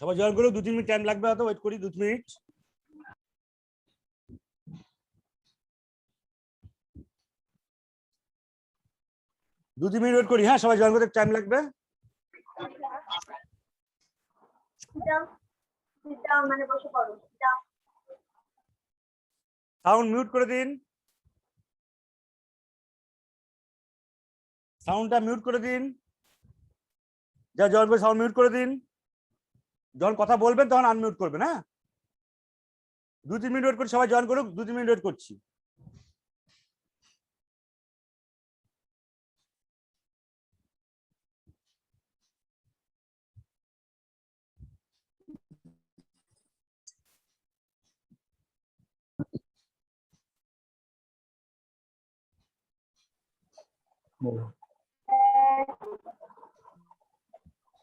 সবাই জয়েন করো, 2-3 minute time লাগবে, হয়তো ওয়েট করি 2 মিনিট। দু তিন মিনিট ওয়েট করি, হ্যাঁ সবাই জয়েন করতে টাইম লাগবে। সাউন্ড মিউট করে দিন, সাউন্ডটা মিউট করে দিন, যা জয়েন করে সাউন্ড মিউট করে দিন। যখন কথা বলবেন তখন আনমিউট করবেন। হ্যাঁ 2-3 মিনিট ওয়েট করি, সবাই জয়েন করুক, 2-3 মিনিট ওয়েট করছি।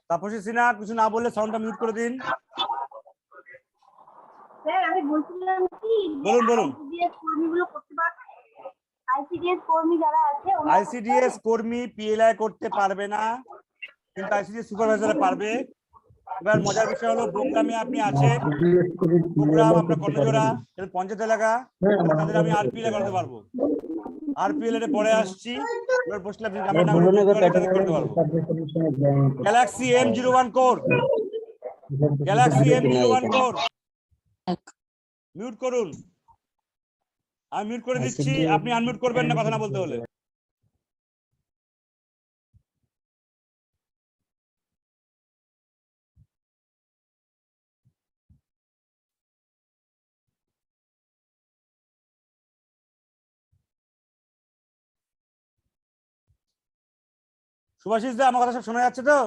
তাপসী সিনহা কিছু না বললে সাউন্ডটা মিউট করে দিন। স্যার আমি বলছিলাম কি বলুন বলুন। আইসিডিএস কর্মীগুলো করতে পারবে? আইসিডিএস কর্মী যারা আছে আইসিডিএস কর্মী পিএলআই করতে পারবে না, কিন্তু আইসিডিএস সুপারভাইজার পারবে। এবার মজার বিষয় হলো প্রোগ্রামে আপনি আছেন, প্রোগ্রাম আপনার কর্ণজোড়া পঞ্চায়েত এলাকা, তাদের আমি আরপিএল করতে পারবো। আরপিএল এর পরে আসছি, এবার বসলে আপনি গ্রামের নাগরিক করতে পারবো। Galaxy M01 core, Galaxy M01 core mute করুন। আমি মিউট করে দিচ্ছি, আপনি আনমিউট করবেন না কথা না বলতে হলে। সুভাষিস দা আমার কথা সব শোনা যাচ্ছে তো?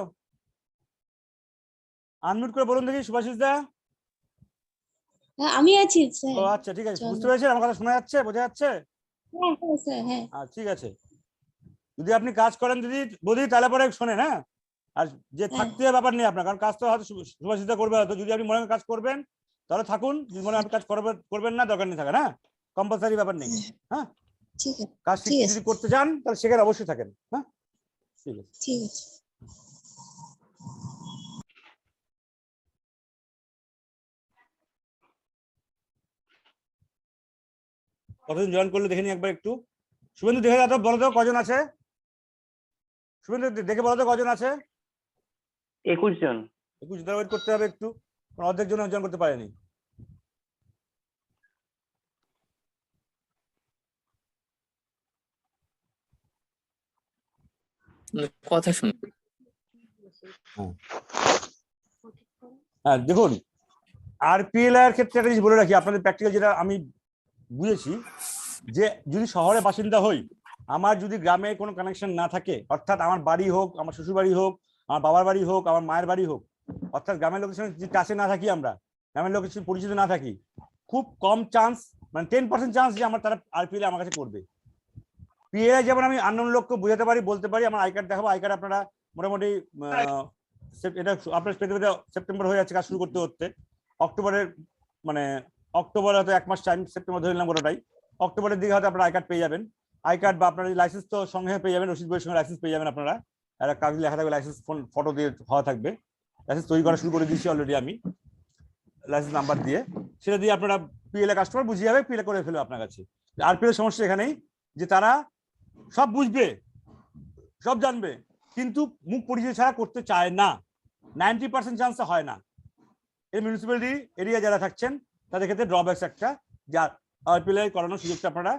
আনমিউট করে বলুন দেখি সুভাষিস দা। আমি আছি ও স্যার। আচ্ছা ঠিক আছে, বুঝতে পেরেছেন আমার কথা শোনা যাচ্ছে, বোঝা যাচ্ছে? হ্যাঁ হ্যাঁ স্যার হ্যাঁ। ঠিক আছে, যদি আপনি কাজ করেন দিদি বৌদি তাহলে পরে শোনেন। হ্যাঁ আর যে থাকতে ব্যাপার নেই আপনার, কারণ কাজ তো হয়তো সুভাষিস দা করবে, হয়তো যদি আপনি মনে করেন কাজ করবেন তাহলে থাকুন, যদি মনে হয় আপনি কাজ করবেন না দরকার নেই থাকেন। হ্যাঁ কম্পালসারি ব্যাপার নেই। হ্যাঁ ঠিক আছে কাজ যদি করতে চান তাহলে সেখানে অবশ্যই থাকেন। হ্যাঁ ঠিক আছে ঠিক আছে। কতদিন জয়েন করলে দেখে নি একবার একটু। শুভেন্দু দেখে দাও তো, বলো তো কজন আছে? শুভেন্দু দেখে বলো তো কজন আছে? 21 জন। 21 জন ওয়েট করতে হবে একটু, অর্ধেক জন জয়েন করতে পারেনি। কথা শুনুন। হ্যাঁ দেখুন, আরপিএল এর ক্ষেত্রে একটা জিনিস বলে রাখি আপনাদের প্র্যাকটিক্যাল যেটা আমি বুঝেছি, যে যদি শহরে বাসিন্দা হই, আমার যদি গ্রামে কোনো কানেকশন না থাকে, অর্থাৎ আমার বাড়ি হোক, আমার শ্বশুর বাড়ি হোক, আমার বাবার বাড়ি হোক, আমার মায়ের বাড়ি হোক, অর্থাৎ গ্রামের লোকের সঙ্গে যদি টাচে না থাকি, আমরা গ্রামের লোকের সঙ্গে পরিচিত না থাকি, খুব কম চান্স, মানে 10% চান্স যে আমার তারা আরপিএল আমার কাছে করবে। পিএ যেমন আমি আননোন লোককে বোঝাতে পারি, বলতে পারি আমার আই কার্ড দেখাবো, আই কার্ড আপনারা মোটামুটি এটা আপনার সেপ্টেম্বর হয়ে যাচ্ছে কাজ শুরু করতে হতে, অক্টোবরের মানে অক্টোবর হয়তো 1 মাস টাইম, সেপ্টেম্বর ধরে নিলাম গোটাটাই, অক্টোবরের দিকে হয়তো আপনারা আই কার্ড পেয়ে যাবেন। আই কার্ড বা আপনার লাইসেন্স তো সঙ্গে পেয়ে যাবেন, রসিদ বইয়ের সঙ্গে লাইসেন্স পেয়ে যাবেন আপনারা। একটা কাগজ লেখা থাকবে, লাইসেন্স ফটো দিয়ে হওয়া থাকবে, লাইসেন্স তৈরি করা শুরু করে দিয়েছি অলরেডি আমি, লাইসেন্স নাম্বার দিয়ে, সেটা দিয়ে আপনারা পিএলএ কাস্টমার বুঝিয়ে যাবে, পিএলএ করে ফেলবে আপনার কাছে। আরপিএল এর সমস্যা এখানেই যে তারা সব বুঝবে, সব জানবে, কিন্তু মুখ পরিচয় ছাড়া করতে চায় না, 90% চান্স হয় না। এই মিউনিসিপ্যালিটি এরিয়া যারা থাকছেন তাদের ক্ষেত্রে ড্রব্যাকস একটা, যা আরপিএল করানোর সুযোগটা আপনারা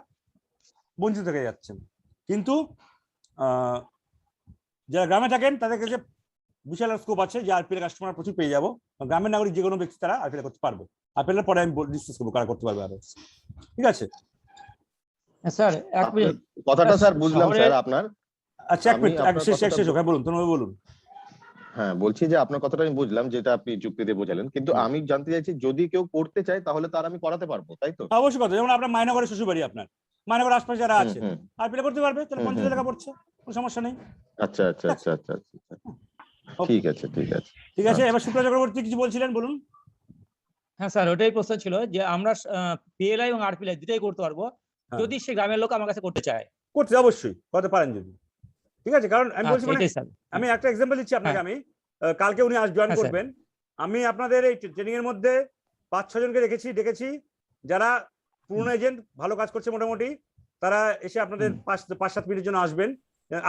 বঞ্চিত থেকে যাচ্ছেন। কিন্তু যারা গ্রামে থাকেন তাদের কাছে বিশাল স্কোপ আছে, যে আরপিএল কাস্টমার প্রচুর পেয়ে যাবো, গ্রামের নাগরিক যে কোনো ব্যক্তি তারা আরপিএল করতে পারবে। আরপিএল পরে আমি ডিসকাস করবো কারা করতে পারবে আরো, ঠিক আছে স্যার এক মিনিট কথাটা স্যার বুঝলাম স্যার আপনার। আচ্ছা এক মিনিট শেষ হোক, হ্যাঁ বলুন তুমি বলুন। হ্যাঁ বলছি যে আপনার কথাটা আমি বুঝলাম, যেটা আপনি যুক্তি দিয়ে বোঝালেন, কিন্তু আমি জানতে চাইছি যদি কেউ করতে চায় তাহলে তার আমি করাতে পারবো, তাই তো? অবশ্যই কথা, যেমন আপনার মায়নাগরের শ্বশুর বাড়ি, আপনার মায়নাগর আশপাশে যারা আছে আরপিএল করতে পারবে, তাহলে 50 টাকা পড়ছে, কোনো সমস্যা নেই। আচ্ছা আচ্ছা আচ্ছা আচ্ছা আচ্ছা ঠিক আছে ঠিক আছে ঠিক আছে। এবার সুপ্রিয়া চক্রবর্তী কিছু বলছিলেন, বলুন। হ্যাঁ স্যার ওটাই প্রশ্ন ছিল যে আমরা পিএলআই এবং আরপিএলআই দুটাই করতে পারবো যদি সে গ্রামের লোক আমার কাছে করতে চায়। করতে অবশ্যই করতে পারেন যদি, ঠিক আছে। কারণ আমি বলছি মানে আমি একটা এক্সাম্পল দিচ্ছি আপনাকে, আমি কালকে উনি জয়েন করবেন, আমি আপনাদের এই ট্রেনিং এর মধ্যে 5-6 জনকে ডেকেছি যারা পুরনো এজেন্ট, ভালো কাজ করছে মোটামুটি, তারা এসে আপনাদের 5-7 মিনিটের জন্য আসবেন।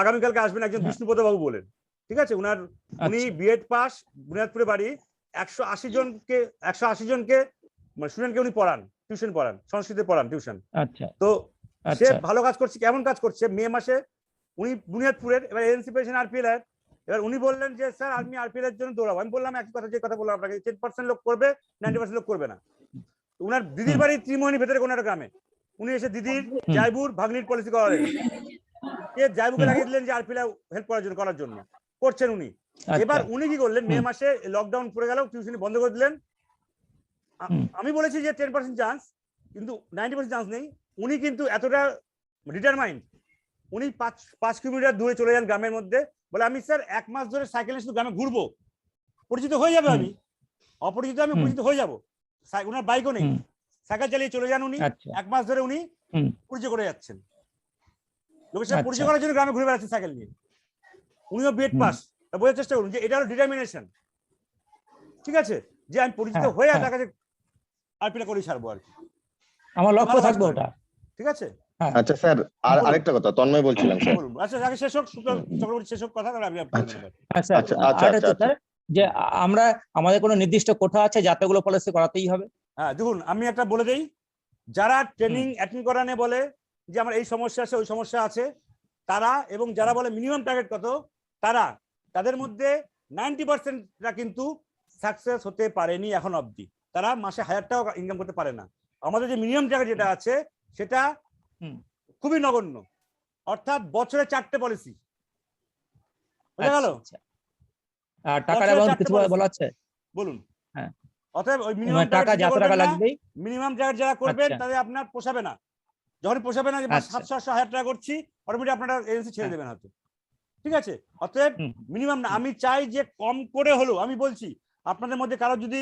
আগামীকালকে আসবেন একজন হ্যাঁ। বিষ্ণুপদ বাবু বলেন, ঠিক আছে? উনি আচ্ছা। বিএড পাস, বুনিয়াদপুরে বাড়ি। 180 জনকে মানে স্টুডেন্টকে উনি পড়ান, টিউশন পড়ান, সংস্কৃতে পড়ান টিউশন। আচ্ছা তো সে আচ্ছা ভালো কাজ করছে। কেমন কাজ করছে? মে মাসে উনি বুনিয়াদপুরের, এবার এজেন্সি পেয়েছেন আরপিএল এর। এবার উনি বললেন যে স্যার আমি আরপিএল এর জন্য দৌড়াবো। আমি বললাম একই কথা, যে কথা বললাম আপনাকে, 10% লোক করবে, 90% লোক করবে না। উনার দিদির বাড়ি ত্রিমোহিনী ভেতরে কোনো একটা গ্রামে। উনি এসে দিদির জায়বুর ভাগ্নির পলিসি করালেন। জায়বুকে লাগিয়ে দিলেন যে আরপিএল হেল্প করার জন্য করছেন উনি। এবার উনি কি করলেন, মে মাসে লকডাউন পড়ে গেল, টিউশনি বন্ধ করে দিলেন। আমি বলেছি যে 10% চান্স, কিন্তু 90% চান্স নেই। উনি কিন্তু এতটা ডিটারমাইন্ড, উনি 5 কিলোমিটার দূরে চলে যান গ্রামের মধ্যে, বলে আমি স্যার 1 মাস ধরে সাইকেলে শুধু গ্রামে ঘুরবো, পরিচিত হয়ে যাবে। আমি অপরিচিত, আমি পরিচিত হয়ে যাবো। ওনার বাইকও নেই, সাইকেল চালিয়ে চলে যান উনি। 1 মাস ধরে উনি পরিচয় করে যাচ্ছেন, লোকের সাথে পরিচয় করার জন্য গ্রামে ঘুরে বেড়াচ্ছেন সাইকেল নিয়ে। উনিও বিএড পাস। বোঝার চেষ্টা করুন যে এটা হলো ডিটারমিনেশন, ঠিক আছে? যে আমি পরিচিত হয়ে তার কাছে আরপিএল করে ছাড়বো আর কি, আমার লক্ষ্য থাকবে ওটা, ঠিক আছে? আচ্ছা স্যার, আর আরেকটা কথা তন্ময় বলছিলাম স্যার। বলুন। আচ্ছা আগে শেষ হোক, চক্রবর্তী শেষ হোক কথা, তাহলে আমি আচ্ছা আচ্ছা, আর হচ্ছে স্যার যে আমরা আমাদের কোনো নির্দিষ্ট কোঠা আছে যাতেগুলো পলিসি করাতেই হবে। হ্যাঁ দেখুন, আমি একটা বলে দেই, যারা ট্রেনিং অ্যাটেন্ড করানে বলে যে আমার এই সমস্যা আছে, ওই সমস্যা আছে, তারা, এবং যারা বলে মিনিমাম টার্গেট কত, তাদের মধ্যে 90%রা কিন্তু সাকসেস হতে পারেনি এখন অবধি। তারা মাসে 1000 টাকা ইনকাম করতে পারে না। আমাদের যে মিনিমাম টার্গেট যেটা আছে সেটা খুবই নগণ্য, অর্থাৎ বছরে 4টে পলিসি। বুঝা গেল? আর টাকার অ্যামাউন্ট কিছু বলা আছে? বলুন। হ্যাঁ, অতএব ওই মিনিমাম টাকা যত টাকা লাগবে, মিনিমাম টার্গেট যারা করবেন তাদের আপনার পোষাবে না। যখন পোষাবে না, যে 700-800 টাকা করছি, অটোমেটিক আপনারা এজেন্সি ছেড়ে দেবেন হয়তো, ঠিক আছে? অতএব মিনিমাম না, আমি চাই যে কম করে হলো, আমি বলছি আপনাদের মধ্যে কারো যদি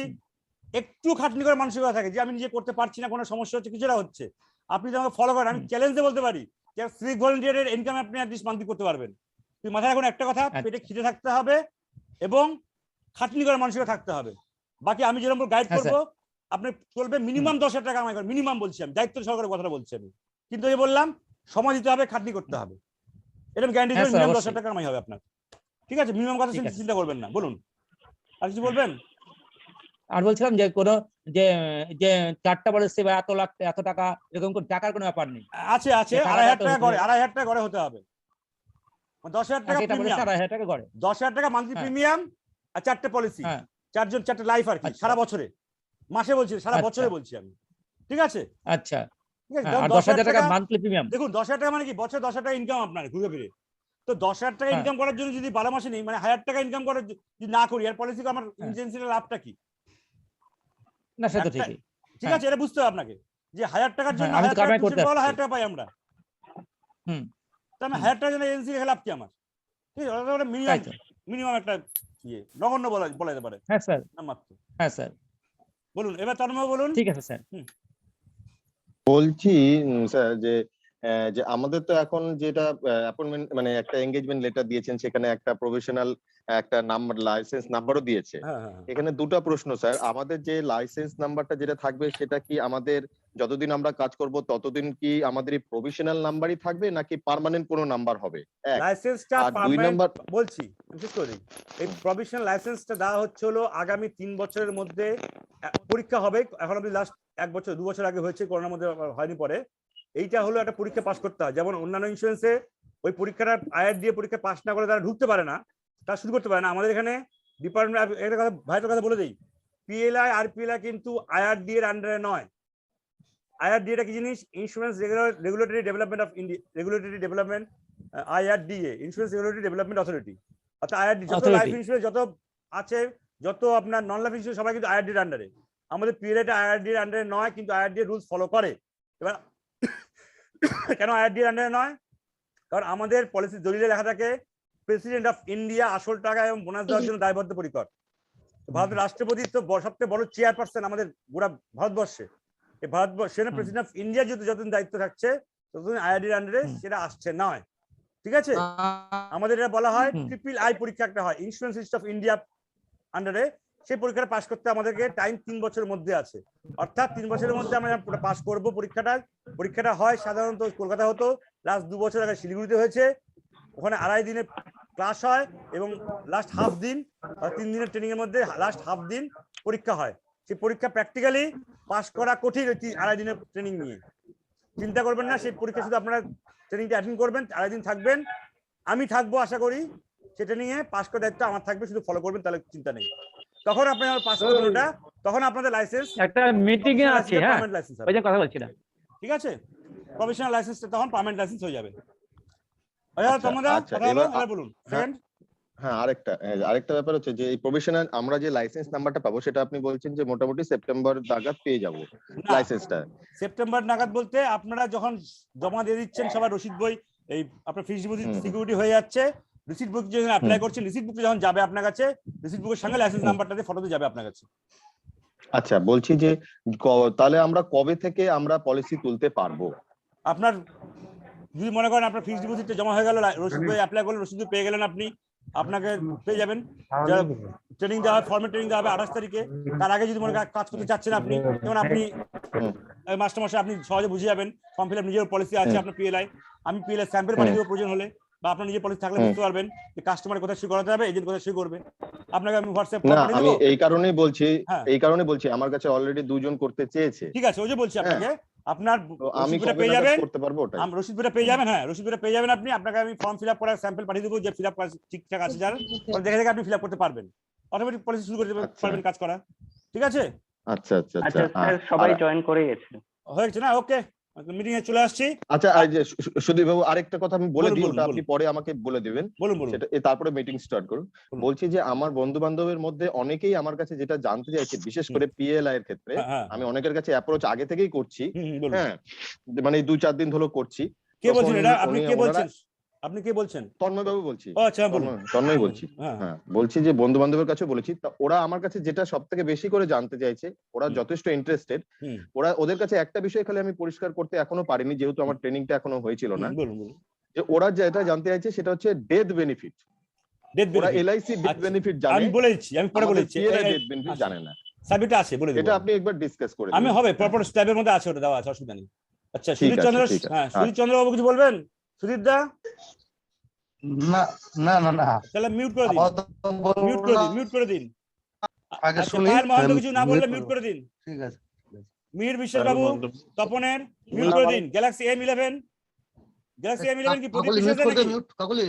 একটু খাটনি করে মানসিকতা থাকে যে আমি নিজে করতে পারছি না, কোনো সমস্যা হচ্ছে, কিছুটা হচ্ছে, আপনি যদি আমাকে ফলো করেন, আমি চ্যালেঞ্জে বলতে পারি যে সিভিক ভলান্টিয়ারের ইনকাম আপনি অ্যাটলিস্ট মান্থলি করতে পারবেন। তুই মাথায় রাখুন একটা কথা, পেটে খিদে থাকতে হবে এবং খাটনি করে মানসিকতা থাকতে হবে। বাকি আমি যেরকম গাইড করবো আপনি চলবে। মিনিমাম 10,000 টাকা কামাই করেন, মিনিমাম বলছি আমি, দায়িত্ব সহকারে কথাটা বলছি আমি। কিন্তু এই বললাম সময় দিতে হবে, খাটনি করতে হবে, এটা গ্যারান্টি দেব। মিনিমাম 10,000 টাকা কামাই হবে আপনার, ঠিক আছে? মিনিমাম কথা চিন্তা করবেন না। বলুন, আর কিছু বলবেন? আর বলছিলাম যে কোনো যে 4টা পলিসি বা এত লাখ এত টাকা এরকম কোনো টাকার কোনো ব্যাপার নেই। আছে 2,500 টাকা করে, 2,500 টাকা করে হতে হবে। 10,000 টাকা প্রিমিয়াম, 2,500 টাকা করে, 10,000 টাকা মান্থলি প্রিমিয়াম, আর 4টে পলিসি, 4টে লাইফ আর কি, সারা বছরে। মাসে বলছি, সারা বছরে বলছি আমি, ঠিক আছে? আচ্ছা, ঠিক আছে। আর 10,000 টাকা মান্থলি প্রিমিয়াম। দেখুন 10,000 টাকা মানে কি, বছরে 10,000 টাকা ইনকাম আপনার ঘুরে ফিরে। তো 10,000 টাকা ইনকাম করার জন্য যদি 12 মাসে নেই, মানে 1,000 টাকা ইনকাম করার যদি না করি, আর পলিসি আমার এজেন্সির লাভটা কি? না সেটা ঠিকই, ঠিক আছে? এটা বুঝতে হবে আপনাকে যে 1,000 টাকার জন্য 1,000 টাকা পাই আমরা। তাহলে 1,000 টাকার জন্য এজেন্সি লাভ কি আমার? ঠিক আছে, মিনিমাম একটা নগণ্য বলা যেতে পারে। হ্যাঁ স্যার, মাত্র। হ্যাঁ স্যার, বলুন এবার তন্ময় বলুন। ঠিক আছে স্যার। বলছি স্যার যে আমাদের তো এখন যেটা অ্যাপয়েন্টমেন্ট মানে একটা এনগেজমেন্ট লেটার দিয়েছেন, সেখানে একটা প্রফেশনাল একটা নাম্বার, লাইসেন্স নাম্বারও দিয়েছে। এখানে দুটো প্রশ্ন স্যার, আমাদের যে লাইসেন্স নাম্বারটা যেটা থাকবে সেটা কি আমাদের যতদিন আমরা কাজ করব ততদিন কি আমাদের এই প্রভিশনাল নাম্বারই থাকবে নাকি পার্মানেন্ট কোনো নাম্বার হবে? লাইসেন্সটা পার্মানেন্ট বলছি ঠিক করে দিই। এই প্রভিশনাল লাইসেন্সটা দেওয়া হচ্ছে হলো আগামী 3 বছরের মধ্যে পরীক্ষা হবে। এখন অবধি লাস্ট 1 বছর 2 বছর আগে হয়েছে, করোনার মধ্যে হয়নি পরে। এইটা হলো একটা পরীক্ষা পাস করতে হয়, যেমন অন্যান্য ইন্স্যুরেন্সে ওই পরীক্ষাটা আইআর দিয়ে পরীক্ষা পাস না করে তারা ঢুকতে পারে না, তারা শুরু করতে পারে না। আমাদের এখানে ডিপার্টমেন্ট, একটা কথা ভাইটার কথা বলে দিই, পিএলআই আরপিএলআই কিন্তু আইআরডি এর আন্ডারে নয়। আইআরডি এটা কি জিনিস? Insurance regulatory development of India, regulatory development, IRDA, insurance regulatory development authority. অর্থাৎ আইআরডি যত লাইফ ইন্স্যুরেন্স যত আছে, যত আপনার নন লাইফ ইন্স্যুরেন্স সবাই কিন্তু আইআরডি এর আন্ডারে। আমাদের পিএলআইটা আইআরডি এর আন্ডারে নয়, কিন্তু আইআরডি এর রুলস ফলো করে। এবার কেন আইআরডি এর আন্ডারে নয়? কারণ আমাদের পলিসি দলিলে লেখা থাকে প্রেসিডেন্ট অফ ইন্ডিয়া আসল টাকা এবং বোনাস দেওয়ার জন্য দায়বদ্ধ পরিকর। ভারতের রাষ্ট্রপতি তো সবচেয়ে বড় চেয়ারপারসন আমাদের গোটা ভারতবর্ষে। এই ভারতবর্ষের প্রেসিডেন্ট অফ ইন্ডিয়া যতদিন দায়িত্ব থাকছে ততদিন আইআরডি এর আন্ডারে সেটা আসছে নয়, ঠিক আছে? আমাদের এটা বলা হয় ট্রিপল আই পরীক্ষা একটা হয় ইন্স্যুরেন্স লিস্ট অফ ইন্ডিয়া আন্ডারে, সেই পরীক্ষাটা পাস করতে আমাদেরকে টাইম 3 বছরের মধ্যে আছে, অর্থাৎ 3 বছরের মধ্যে আমরা পাস করব পরীক্ষাটা হয় সাধারণত কলকাতা হতো, লাস্ট 2 বছর আগে শিলিগুড়িতে হয়েছে, ওখানে 2.5 দিনের ক্লাস হয় এবং লাস্ট হাফ দিন 3 দিনের ট্রেনিং এর মধ্যে লাস্ট হাফ দিন পরীক্ষা হয়। সেই পরীক্ষা প্র্যাকটিক্যালি পাস করা কঠিন 2.5 দিনের ট্রেনিং নিয়ে। চিন্তা করবেন না, সেই পরীক্ষা শুধু আপনারা ট্রেনিংটা অ্যাটেন্ড করবেন, 2.5 দিন থাকবেন, আমি থাকবো আশা করি, সেই ট্রেনিং এ পাস করার দায়িত্ব আমার থাকবে, শুধু ফলো করবেন, তাহলে চিন্তা নেই। তখন আপনারা পাস করবেন ওটা, তখন আপনাদের লাইসেন্স একটা মিটিং এ আছে, হ্যাঁ ওই যে কথা বলছিলাম। ঠিক আছে, প্রফেশনাল লাইসেন্সটা তখন পার্মানেন্ট লাইসেন্স হয়ে যাবে। আচ্ছা, তোমরা আচ্ছা, কথা হলো, এবার এবার বলুন সেকেন্ড। হ্যাঁ, আরেকটা ব্যাপার হচ্ছে যে এই প্রফেশনাল আমরা যে লাইসেন্স নাম্বারটা পাবো, সেটা আপনি বলছেন যে মোটামুটি সেপ্টেম্বর নাগাদ পেয়ে যাবো লাইসেন্সটা। সেপ্টেম্বর নাগাদ বলতে আপনারা যখন জমা দিয়ে দিচ্ছেন সবার রসিদ বই, এই আপনার ফিক্সড ডিপোজিট সিকিউরিটি হয়ে যাচ্ছে, রিসিট বুক যখন অ্যাপ্লাই করছেন, রিসিট বুক যখন যাবে আপনার কাছে, রিসিট বুকের সঙ্গে লাইসেন্স নাম্বারটা দিয়ে ফটো দিয়ে যাবে আপনার কাছে। আচ্ছা, বলছি যে তাহলে আমরা কবে থেকে আমরা পলিসি তুলতে পারবো? আপনার যদি মনে করেন আপনার ফিক্সড ডিপোজিটটা জমা হয়ে গেল, রসিদ বই অ্যাপ্লাই করলে রসিদ বই পেয়ে গেলেন আপনি, আপনাকে পেয়ে যাবেন। ট্রেনিং দেওয়া হবে, ফর্মে ট্রেনিং দেওয়া হবে 28 তারিখে। তার আগে যদি মনে করেন কাজ করতে চাচ্ছেন আপনি, যেমন আপনি মাস্টারমশাই আপনি সহজে বুঝে যাবেন, ফর্ম ফিল আপ নিজের পলিসি আছে আপনার পিএলআই, আমি পিএলআই স্যাম্পল পাঠিয়ে দেবো প্রয়োজন হলে, বা আপনার নিজের পলিসি থাকলে বুঝতে পারবেন যে কাস্টমার কোথায় সই করাতে হবে, এজেন্ট কোথায় সই করবে। আপনাকে আমি হোয়াটসঅ্যাপ না, আমি এই কারণেই বলছি আমার কাছে অলরেডি 2 জন করতে চেয়েছে। ঠিক আছে, ওই যে বলছি আপনাকে, আপনার আমি রসিদ পেয়ে যাবেন, করতে পারবো ওটা? রসিদ পেয়ে যাবেন, হ্যাঁ রসিদ পেয়ে যাবেন আপনি। আপনাকে আমি ফর্ম ফিল আপ করার স্যাম্পল পাঠিয়ে দেবো, যে ফিল আপ ঠিকঠাক আছে যার, দেখে দেখে আপনি ফিল আপ করতে পারবেন, অটোমেটিক পলিসি শুরু করতে পারবেন কাজ করা। ঠিক আছে? আচ্ছা আচ্ছা আচ্ছা আচ্ছা, স্যার, সবাই জয়েন করে গেছে। হয়েছে না? ওকে, মিটিং এ চলে আসছি। আচ্ছা, এই যে সুদীপ বাবু, আরেকটা কথা আমি বলে বলুন, দিই, বলুন, ওটা আপনি বলুন। পরে আমাকে বলে দিবেন, বলুন বলুন। সেটা তারপরে মিটিং স্টার্ট করুন। বলুন। বলছি যে আমার বন্ধু বান্ধবের মধ্যে অনেকেই আমার কাছে যেটা জানতে চাইছে, বিশেষ করে পিএলআই এর ক্ষেত্রে, হ্যাঁ, হ্যাঁ। আমি অনেকের কাছে অ্যাপ্রোচ আগে থেকেই করছি, বলুন। হ্যাঁ, মানে 2-4 দিন ধরে করছি। কে বলছেন এটা? আপনি কে ওনারা- বলছেন? আপনি কে বলছেন? তন্ময় বাবু বলছি। ও আচ্ছা, বলুন। তন্ময় বলছি। হ্যাঁ। হ্যাঁ, বলছি যে বন্ধু বান্ধবের কাছে বলেছি, তা ওরা আমার কাছে যেটা সব থেকে বেশি করে জানতে চাইছে, ওরা যথেষ্ট ইন্টারেস্টেড। ওদের কাছে একটা বিষয় খালি আমি পরিষ্কার করতে এখনো পারিনি, যেহেতু আমার ট্রেনিংটা এখনো হয়েছিল না, বলুন বলুন। যে ওরা যেটা জানতে চাইছে সেটা হচ্ছে ডেথ বেনিফিট। ওরা এলআইসি ডেথ বেনিফিট জানে, আমি বলেছি, আমি পরে বলেছি, ডেথ বেনিফিট জানে না। সাবজেক্টটা আছে, বলে দেব। এটা আপনি একবার ডিসকাস করে আমি দিন। হবে প্রপার স্ট্যাবের মধ্যে আছে, ওটা দেওয়া আছে, অসুবিধা নেই। আচ্ছা, ঠিক সুদীপ আছে, চন্দ্র, ঠিক আছে। হ্যাঁ সুদীপ চন্দ্র বাবু কিছু বলবেন? সুদীপ দা, না না না না, তাহলে মিউট করে দিন, আপাতত বলবো মিউট করে না। দিন, মিউট করে দিন। আগে আচ্ছা, শুনি, পায়েল মহন্ত আমি কিছু না বললে mute মিউট করবো। করে দিন। ঠিক আছে। মিহির বিশ্বাস বাবু, তপনের মিউট করে দিন। গ্যালাক্সি M11, গ্যালাক্সি M11 কি প্রদীপ কাকলি বিশ্বাস মিউট দা করে দে, নাকি? মিউট কাকলি।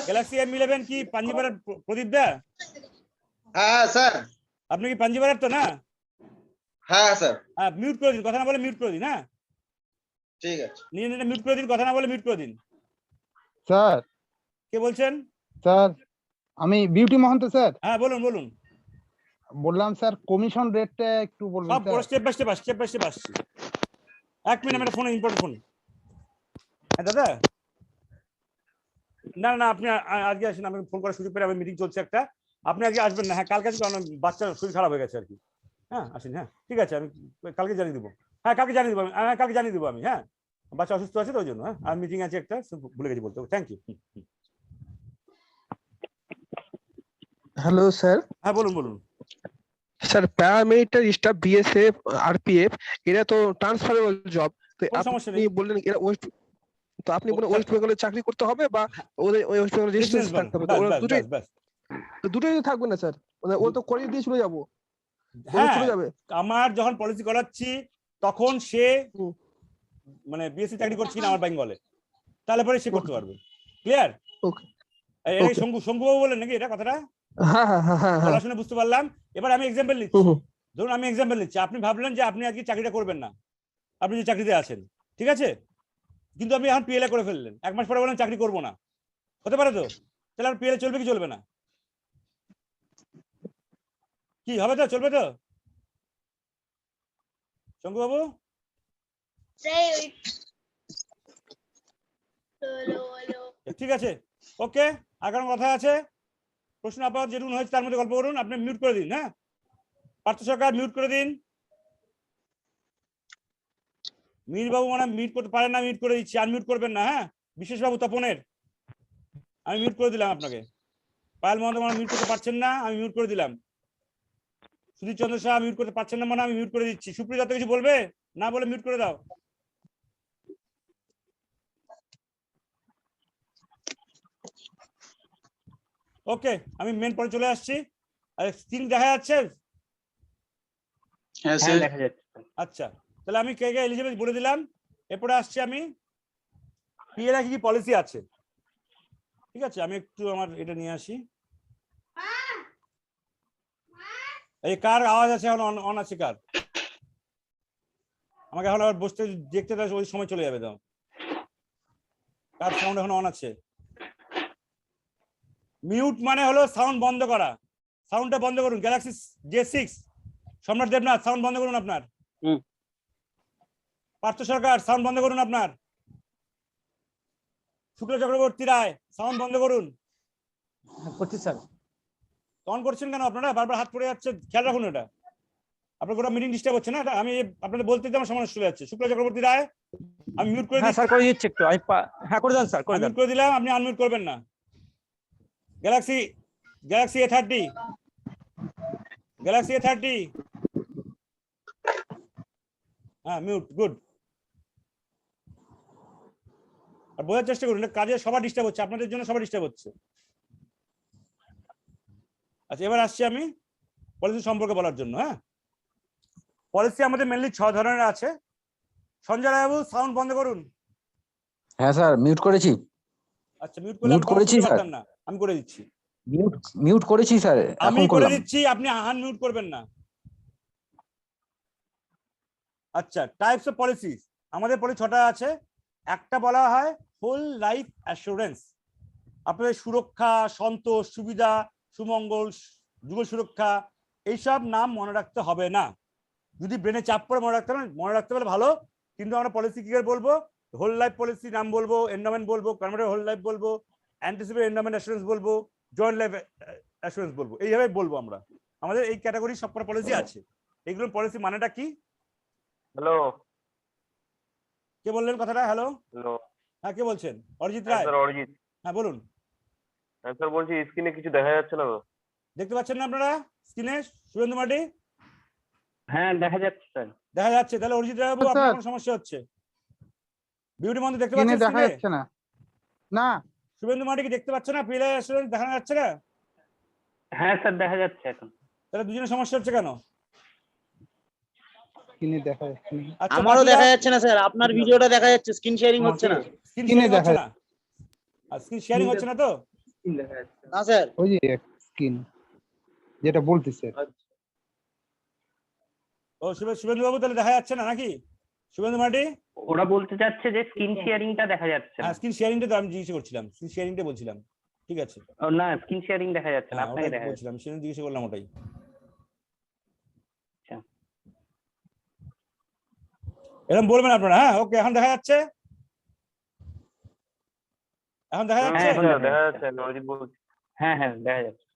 গ্যালাক্সি M11 কি পাঞ্জিপাড়ার প্রদীপ দা? হ্যাঁ স্যার। আপনি কি পাঞ্জিপাড়ার তো না? হ্যাঁ স্যার। হ্যাঁ, মিউট করে দিন, কথা না বলে মিউট করে দিন। হ্যাঁ, ঠিক আছে। নিজে নিজে মিউট করে দিন, কথা না বলে মিউট করে দিন। স্যার কে বলছেন? স্যার আমি বিউটি মহন্ত স্যার। হ্যাঁ, বলুন বলুন। বললাম স্যার কমিশন রেটটা একটু বলবেন সব স্যার। স্টেপ বাই স্টেপ আসছি। 1 মিনিট, আমার ফোনে ইম্পর্টেন্ট ফোন। হ্যাঁ দাদা, না না আপনি আজকে আসেন, আমি ফোন করার সুযোগ পেলে, আমি মিটিং চলছে একটা, আপনি আজকে আসবেন না? হ্যাঁ, কালকে আসবেন, কারণ বাচ্চার শরীর খারাপ হয়ে গেছে আর কি। হ্যাঁ, আসেন। হ্যাঁ, ঠিক আছে, আমি কালকে জানিয়ে দেবো। হ্যাঁ, কালকে জানিয়ে দেবো আমি, কালকে জানিয়ে দেবো আমি। হ্যাঁ, বাচ্চা অসুস্থ আছে তো ওই জন্য। হ্যাঁ, আর মিটিং আছে একটা, ভুলে গেছি বলতে। Thank you. Hello sir. হ্যাঁ, বলুন বলুন। Sir paramilitary staff, BSF, RPF, এরা তো ট্রান্সফারেবল জব। তো কোনো সমস্যা আপনি নেই। বললেন এরা ওয়েস্ট, তো আপনি বলেন ওয়েস্ট বেঙ্গলে চাকরি করতে হবে বা ওদের ওয়েস্ট বেঙ্গল রেজিস্ট্রেশন থাকতে হবে, তো ওরা দুটোই থাকবে না স্যার? মানে ও তো করিয়ে দিয়ে চলে যাবো, হ্যাঁ, চলে যাবে। আমার যখন পলিসি করাচ্ছি তখন সে মানে বিএসসি চাকরি করছে কিনা আমার বেঙ্গলে, তাহলে পরে সে করতে পারবে। ক্লিয়ার? ওকে। এই শঙ্কুবাবু বলেন নাকি এটা কথাটা? হ্যাঁ হ্যাঁ হ্যাঁ হ্যাঁ, বলা শুনে বুঝতে পারলাম। এবার আমি এক্সাম্পল নিচ্ছি। ধরুন আমি এক্সাম্পল নিচ্ছি, আপনি ভাবলেন যে আপনি আজকে চাকরিটা করবেন না, আপনি যে চাকরিতে আছেন, ঠিক আছে, কিন্তু আপনি এখন পিএলএ করে ফেললেন, 1 মাস পরে বলেন চাকরি করবো না, হতে পারে তো? তাহলে আর পিএলএ চলবে কি চলবে না? কি হবে তো? চলবে তো শঙ্কুবাবু? ঠিক আছে, ওকে। আর কোনো কথা আছে? প্রশ্ন আপাতত যেটুকু হয়েছে তার মধ্যে গল্প করুন। আপনি মিউট করে দিন। হ্যাঁ, পার্থ সরকার মিউট করে দিন। মিহির বাবু মানে মিউট করতে পারেন না, মিউট করে দিচ্ছি। আনমিউট করবেন না। হ্যাঁ, বিশেষ বাবু, তপনের আমি মিউট করে দিলাম আপনাকে। পায়েল মহন্ত মানে মিউট করতে পারছেন না, আমি মিউট করে দিলাম। সুধীর চন্দ্র শাহ মিউট করতে পারছেন না, মানে আমি মিউট করে দিচ্ছি। সুপ্রিয় দত্ত কিছু বলবে? না বলে মিউট করে দাও। ওকে, আমি মেন পরে চলে আসছি। আর স্ক্রিন দেখা যাচ্ছে? হ্যাঁ দেখা যাচ্ছে। আচ্ছা, তাহলে আমি কে কে এলিজিবল বলে দিলাম। এরপরে আসছি আমি পিএলআই কি পলিসি আছে। ঠিক আছে, আমি একটু আমার এটা নিয়ে আসি। এই কার আওয়াজ আছে এখন? অন আছে কার? আমাকে এখন আবার বসতে দেখতে দাও, ওই সময় চলে যাবে। দাও, কার সাউন্ড এখন অন আছে? মিউট মানে হলো সাউন্ড বন্ধ করা। সাউন্ডটা বন্ধ করুন। গ্যালাক্সি J6 সম্রাট দেবনাথ সাউন্ড বন্ধ করুন আপনার। পার্থ সরকার সাউন্ড বন্ধ করুন আপনার। শুক্লা চক্রবর্তী রায় সাউন্ড বন্ধ করুন। করছি স্যার। অন করছেন কেন আপনারা? বারবার হাত পড়ে যাচ্ছে, খেয়াল রাখুন এটা। আপনার গোটা মিটিং ডিস্টার্ব হচ্ছে না এটা। আমি আপনাদের বলতে আমার সমস্যা চলে যাচ্ছে। শুক্লা চক্রবর্তী রায় আমি মিউট করে হ্যাঁ স্যার করে দিচ্ছি একটু। হ্যাঁ করে দেন স্যার, করে দেন। মিউট করে দিলাম, আপনি আনমিউট করবেন না। গ্যালাক্সি A30 হ্যাঁ মিউট, গুড। আর বোঝার চেষ্টা করুন, কাজে সবার ডিস্টার্ব হচ্ছে, আপনাদের জন্য সবার ডিস্টার্ব হচ্ছে। আচ্ছা, এবার আসছি আমি পলিসি সম্পর্কে বলার জন্য। হ্যাঁ, পলিসি আমাদের মেনলি 6 ধরনের আছে। সঞ্জয় রায়বাবু সাউন্ড বন্ধ করুন। হ্যাঁ স্যার মিউট করেছি। আচ্ছা, মিউট করলাম, Mute করেছি, স্যার। না আমি করে দিচ্ছি। মিউট করেছি স্যার, আমি এখন করে করলাম। দিচ্ছি, আপনি আনমিউট করবেন না। আচ্ছা, টাইপস অফ পলিসিস আমাদের পলিসি 6টা আছে। একটা বলা হয় হোল লাইফ অ্যাসুরেন্স। আপনাদের সুরক্ষা, সন্তোষ, সুবিধা, সুমঙ্গল, যুগল সুরক্ষা, এইসব নাম মনে রাখতে হবে না। যদি ব্রেনে চাপ পড়ে মনে রাখতে পারলে ভালো। কিন্তু আমরা পলিসি কি করে বলবো? হোল লাইফ পলিসি নাম বলবো, এন্ডামেন্ট বলবো, কনভার্টেড হোল লাইফ বলবো, অ্যান্টিসিপেটেড এন্ডামেন্ট অ্যাসুরেন্স বলবো, জয়েন্ট লাইফ অ্যাসুরেন্স বলবো। এইভাবে বলবো আমরা। আমাদের এই ক্যাটাগরি সবকটা পলিসি আছে। এইগুলো পলিসি মানেটা কি? হ্যালো, কে বললেন কথাটা? Hello, hello. হ্যাঁ কে বলছেন? অরিজিৎ হ্যাঁ রায়? স্যার, অরিজিৎ। হ্যাঁ বলুন। হ্যাঁ স্যার, বলছি স্ক্রিনে কিছু দেখা যাচ্ছে না তো। দেখতে পাচ্ছেন না আপনারা স্ক্রিনে? শুভেন্দু মাটি হ্যাঁ দেখা যাচ্ছে স্যার। দেখা যাচ্ছে। তাহলে অরিজিৎ রায় বাবু, আপনার কোনো সমস্যা হচ্ছে? বিউটি মন্দির দেখতে পাচ্ছেন দেখা স্ক্রিনে? যাচ্ছে না। না, শুভেন্দু মাটি কি দেখতে পাচ্ছেন না? পিএলআই অ্যাসুরেন্স দেখানো যাচ্ছে না? হ্যাঁ স্যার দেখা যাচ্ছে এখন। তাহলে দুজনের সমস্যা হচ্ছে কেন? স্ক্রিনে দেখা যাচ্ছে না। আচ্ছা, আমারও দেখা যাচ্ছে না স্যার, আপনার ভিডিওটা দেখা যাচ্ছে, স্ক্রিন শেয়ারিং হচ্ছে না। স্ক্রিন স্ক্রিনে শেয়ারিং দেখা হচ্ছে না? আর স্ক্রিন শেয়ারিং হচ্ছে না তো? না স্যার, ওই যে স্ক্রিন যেটা বলতেছে। ও শুভেন্দু বাবু তাহলে দেখা যাচ্ছে না নাকি? শুভেন্দু মাটি? ওরা বলতে চাচ্ছে যে স্ক্রিন শেয়ারিংটা দেখা যাচ্ছে না। হ্যাঁ, স্ক্রিন শেয়ারিংটা তো আমি জিজ্ঞেস করছিলাম, স্ক্রিন শেয়ারিংটা বলছিলাম। ঠিক আছে, ও না, স্ক্রিন শেয়ারিং দেখা যাচ্ছে না, হ্যাঁ আপনাকে ওটাই দেখা যাচ্ছে। বলছিলাম, সেটা জিজ্ঞেস করলাম ওটাই। আচ্ছা। এরকম বলবেন আপনারা? হ্যাঁ, ওকে, এখন দেখা যাচ্ছে? এখন দেখা যাচ্ছে? হ্যাঁ এখন দেখা যাচ্ছে, অরিজিৎ বলছি। হ্যাঁ হ্যাঁ দেখা যাচ্ছে।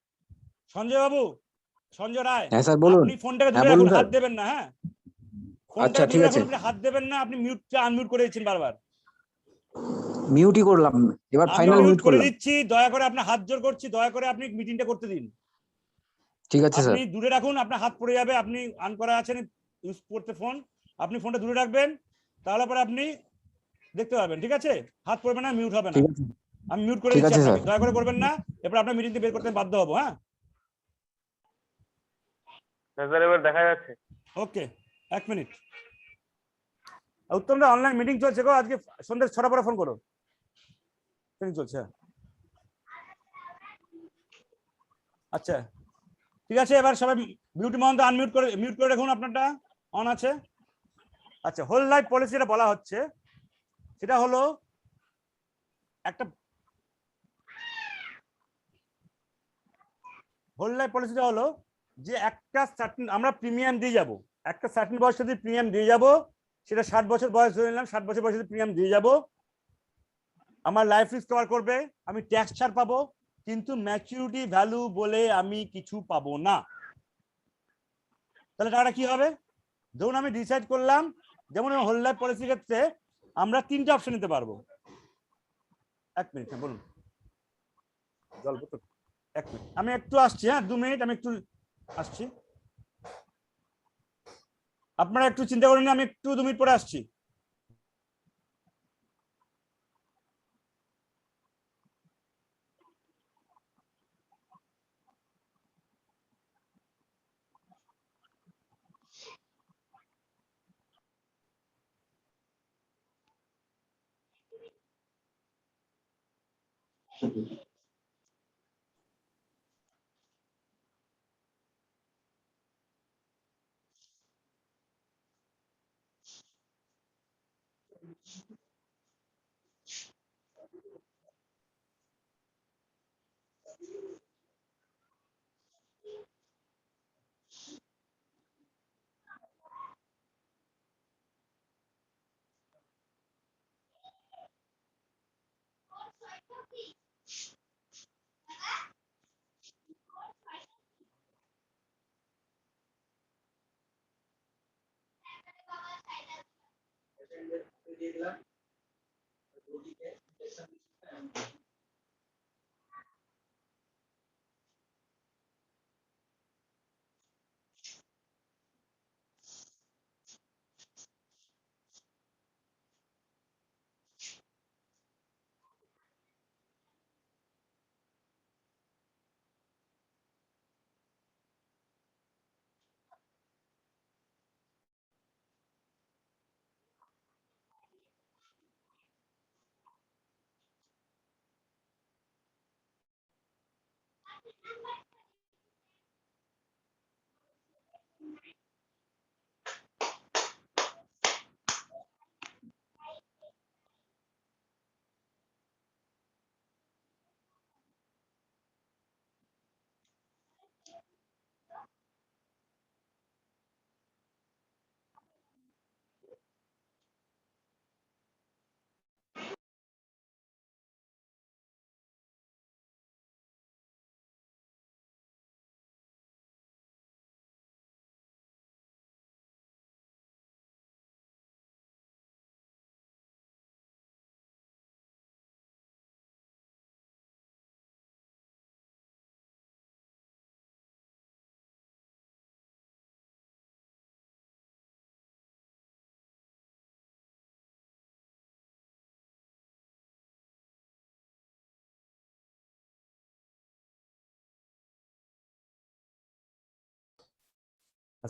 সঞ্জয় বাবু, সঞ্জয় রায়, হ্যাঁ স্যার বলুন। আপনি ফোনটাকে হ্যাঁ দূরে বলুন রাখুন, স্যার। হাত দেবেন না। হ্যাঁ, আচ্ছা ফোনটা ঠিক দূরে আছে, রাখুন, আপনি হাত দেবেন না। আপনি মিউটটা আনমিউট করে দিচ্ছেন বারবার। মিউটই করলাম। এবার আমি ফাইনাল মিউট মিউট করে করলাম। দিচ্ছি, দয়া করে আপনার হাত জোর করছি, দয়া করে আপনি মিটিংটা করতে দিন। ঠিক আছে স্যার। আপনি দূরে রাখুন, আপনার হাত পড়ে যাবে। আপনি অন করা আছেন ইউজ করতে ফোন, আপনি ফোনটা দূরে রাখবেন, তাহলে পরে আপনি দেখতে পারবেন। ঠিক আছে, হাত পড়বে না, মিউট হবে না। ঠিক আছে, আমি মিউট করে ঠিক দিচ্ছি আছে আপনাকে, স্যার। দয়া করে করবেন না। এরপর আপনার মিটিং বের করতে বাধ্য হবো। হ্যাঁ স্যার এবার দেখা যাচ্ছে। ওকে, 1 মিনিট। উত্তমদা অনলাইন মিটিং চলছে গো, আজকে সন্ধ্যে 6টা পরে ফোন করো। মিটিং চলছে। আচ্ছা ঠিক আছে, এবার সবাই বিউটি মহন্ত আনমিউট করে মিউট করে রাখুন, আপনারটা অন আছে। আচ্ছা, হোল লাইফ পলিসি যেটা বলা হচ্ছে সেটা হলো একটা হোল লাইফ পলিসিটা হলো যে একটা সার্টেন আমরা প্রিমিয়াম দিয়ে যাব, একটা সার্টেন বয়স যদি প্রিমিয়াম দিয়ে যাব, সেটা 60 বছর বয়স ধরে নিলাম, 60 বছর বয়সে প্রিমিয়াম দিয়ে যাব, আমার লাইফ রিস্ক কভার করবে, আমি ট্যাক্স ছাড় পাবো, কিন্তু ম্যাচুরিটি ভ্যালু বলে আমি কিছু পাবো না। তাহলে টাকাটা কি হবে? ধরুন আমি ডিসাইড করলাম, যেমন হোল লাইফ পলিসির ক্ষেত্রে আমরা 3টে অপশন নিতে পারবো। 1 মিনিট, হ্যাঁ বলুন। জল বোতল 1 মিনিট, আমি একটু আসছি। হ্যাঁ 2 মিনিট, আমি একটু আসছি। আপনারা একটু চিন্তা করেন, আমি একটু 2 মিনিট পরে আসছি।